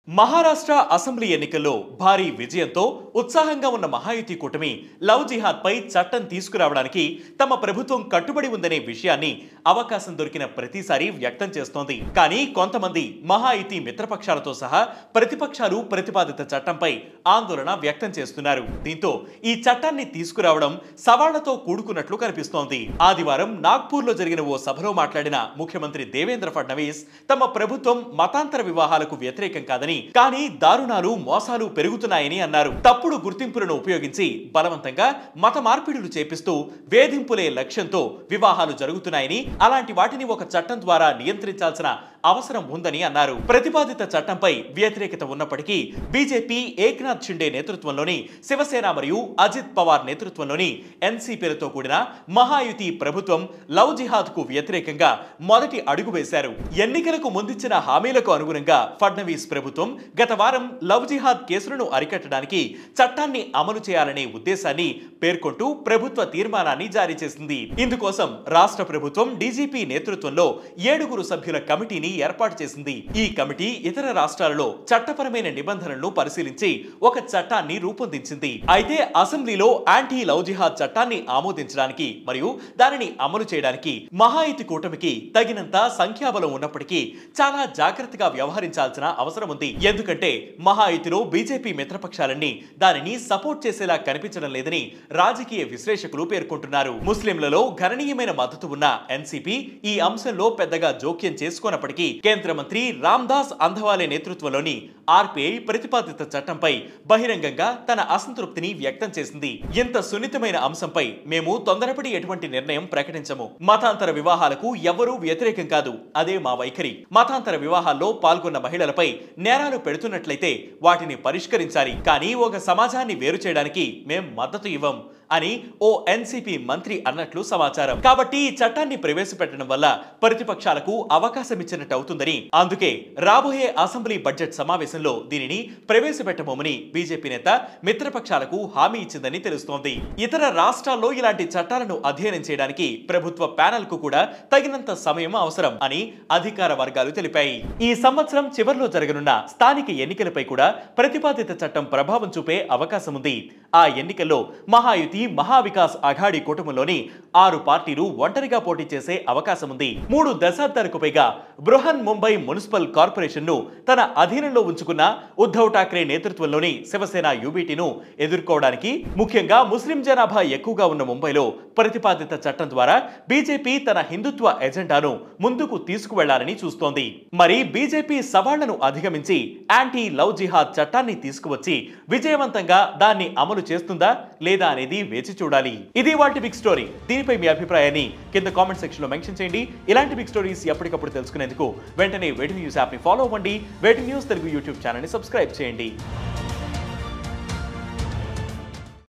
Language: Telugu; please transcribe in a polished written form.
మహారాష్ట్ర అసెంబ్లీ ఎన్నికల్లో భారీ విజయంతో ఉత్సాహంగా ఉన్న మహాయుతి కూటమి లవ్ జిహాద్ పై చట్టం తీసుకురావడానికి తమ ప్రభుత్వం కట్టుబడి ఉందనే విషయాన్ని అవకాశం దొరికిన ప్రతిసారి వ్యక్తం చేస్తోంది. కానీ కొంతమంది మహాయుతి మిత్రపక్షాలతో సహా ప్రతిపక్షాలు ప్రతిపాదిత చట్టంపై ఆందోళన వ్యక్తం చేస్తున్నారు. దీంతో ఈ చట్టాన్ని తీసుకురావడం సవాళ్లతో కూడుకున్నట్లు కనిపిస్తోంది. ఆదివారం నాగ్పూర్లో జరిగిన ఓ సభలో మాట్లాడిన ముఖ్యమంత్రి దేవేంద్ర ఫడ్నవీస్ తమ ప్రభుత్వం మతాంతర వివాహాలకు వ్యతిరేకం కాదని, కానీ దారుణాలు మోసాలు పెరుగుతున్నాయని అన్నారు. తప్పుడు గుర్తింపులను ఉపయోగించి బలవంతంగా మత మార్పిడులు చేపిస్తూ వేధింపులే లక్ష్యంతో వివాహాలు జరుగుతున్నాయని, అలాంటి వాటిని ఒక చట్టం ద్వారా నియంత్రించాల్సిన అవసరం ఉందని అన్నారు. ప్రతిపాదిత చట్టంపై వ్యతిరేకత ఉన్నప్పటికీ బీజేపీ ఏక్నాథ్ షిండే నేతృత్వంలోని శివసేన మరియు అజిత్ పవార్ నేతృత్వంలోని ఎన్సీపీలతో కూడిన మహాయుతి ప్రభుత్వం లవ్ జిహాద్ కు వ్యతిరేకంగా మొదటి అడుగు వేశారు. ఎన్నికలకు ముందిచ్చిన హామీలకు అనుగుణంగా ఫడ్నవీస్ ప్రభుత్వం గత వారం లవ్ జిహాద్ కేసులను అరికట్టడానికి చట్టాన్ని అమలు చేయాలనే ఉద్దేశాన్ని పేర్కొంటూ ప్రభుత్వ తీర్మానాన్ని జారీ చేసింది. ఇందుకోసం రాష్ట్ర ప్రభుత్వం డీజీపీ నేతృత్వంలో 7 సభ్యుల కమిటీని ఏర్పాటు చేసింది. ఈ కమిటీ ఇతర రాష్ట్రాలలో చట్టపరమైన నిబంధనలను పరిశీలించి ఒక చట్టాన్ని రూపొందించింది. అయితే అసెంబ్లీలో యాంటీ లవ్ జిహాద్ చట్టాన్ని ఆమోదించడానికి మరియు దానిని అమలు చేయడానికి మహాయుతి కూటమికి తగినంత సంఖ్యాబలం ఉన్నప్పటికీ చాలా జాగ్రత్తగా వ్యవహరించాల్సిన అవసరం ఉంది. ఎందుకంటే మహాయుతిలో బీజేపీ మిత్రపక్షాలన్నీ దానిని సపోర్ట్ చేసేలా కనిపించడం లేదని రాజకీయ విశ్లేషకులు పేర్కొంటున్నారు. ముస్లింలలో గణనీయమైన మద్దతు ఉన్న ఎన్సీపీ ఈ అంశంలో పెద్దగా జోక్యం చేసుకోనప్పటికీ కేంద్ర మంత్రి రామ్దాస్ అంధవాలే నేతృత్వంలోని ఆర్పీఐ ప్రతిపాదిత చట్టంపై బహిరంగంగా తన అసంతృప్తిని వ్యక్తం చేసింది. ఇంత సున్నితమైన అంశంపై మేము తొందరపడి ఎటువంటి నిర్ణయం ప్రకటించము. మతాంతర వివాహాలకు ఎవరూ వ్యతిరేకం కాదు, అదే మా వైఖరి. మతాంతర వివాహాల్లో పాల్గొన్న మహిళలపై నేరాలు పెడుతున్నట్లయితే వాటిని పరిష్కరించాలి, కానీ ఒక సమాజాన్ని వేరు చేయడానికి మేం మద్దతు ఇవ్వం అని ఓ ఎన్సీపీ మంత్రి అన్నట్లు సమాచారం. కాబట్టి ఈ చట్టాన్ని ప్రవేశపెట్టడం వల్ల ప్రతిపక్షాలకు అవకాశం ఇచ్చినట్టు అవుతుందని, అందుకే రాబోయే అసెంబ్లీ బడ్జెట్ సమావేశంలో దీనిని ప్రవేశపెట్టబోమని బీజేపీ నేత మిత్రపక్షాలకు హామీ ఇచ్చిందని తెలుస్తోంది. ఇతర రాష్ట్రాల్లో ఇలాంటి చట్టాలను అధ్యయనం చేయడానికి ప్రభుత్వ ప్యానెల్ కు కూడా తగినంత సమయం అవసరం అని అధికార వర్గాలు తెలిపాయి. ఈ సంవత్సరం చివర్లో జరగనున్న స్థానిక ఎన్నికలపై కూడా ప్రతిపాదిత చట్టం ప్రభావం చూపే అవకాశం ఉంది. ఆ ఎన్నికల్లో మహాయుతి మహావికాస్ అఘాడీ కూటమిలోని 6 పార్టీలు ఒంటరిగా పోటీ చేసే అవకాశం ఉంది. 3 దశాబ్దాలకు పైగా బృహన్ ముంబై మున్సిపల్ కార్పొరేషన్ ను తన అధీనంలో ఉంచుకున్న ఉద్ధవ్ ఠాక్రే నేతృత్వంలోని శివసేన యూబీటీను ఎదుర్కోవడానికి, ముఖ్యంగా ముస్లిం జనాభా ఎక్కువగా ఉన్న ముంబైలో ప్రతిపాదిత చట్టం ద్వారా బీజేపీ తన హిందుత్వ ఎజెండాను ముందుకు తీసుకువెళ్లాలని చూస్తోంది. మరి బీజేపీ సవాళ్లను అధిగమించి యాంటీ లవ్ జిహాద్ చట్టాన్ని తీసుకువచ్చి విజయవంతంగా దాన్ని అమలు చేస్తుందా లేదా అనేది వేచి చూడాలి. ఇది వాటి బిగ్ స్టోరీ. దీనిపై మీ అభిప్రాయాన్ని కింద కామెంట్ సెక్షన్ లో మెన్షన్ చేయండి. ఇలాంటి బిగ్ స్టోరీస్ ఎప్పటికప్పుడు తెలుసుకునేందుకు వెంటనే వేటి న్యూస్ యాప్ ని ఫాలో అవ్వండి. వేటి న్యూస్ తెలుగు యూట్యూబ్ ఛానల్ ని సబ్స్క్రైబ్ చేయండి.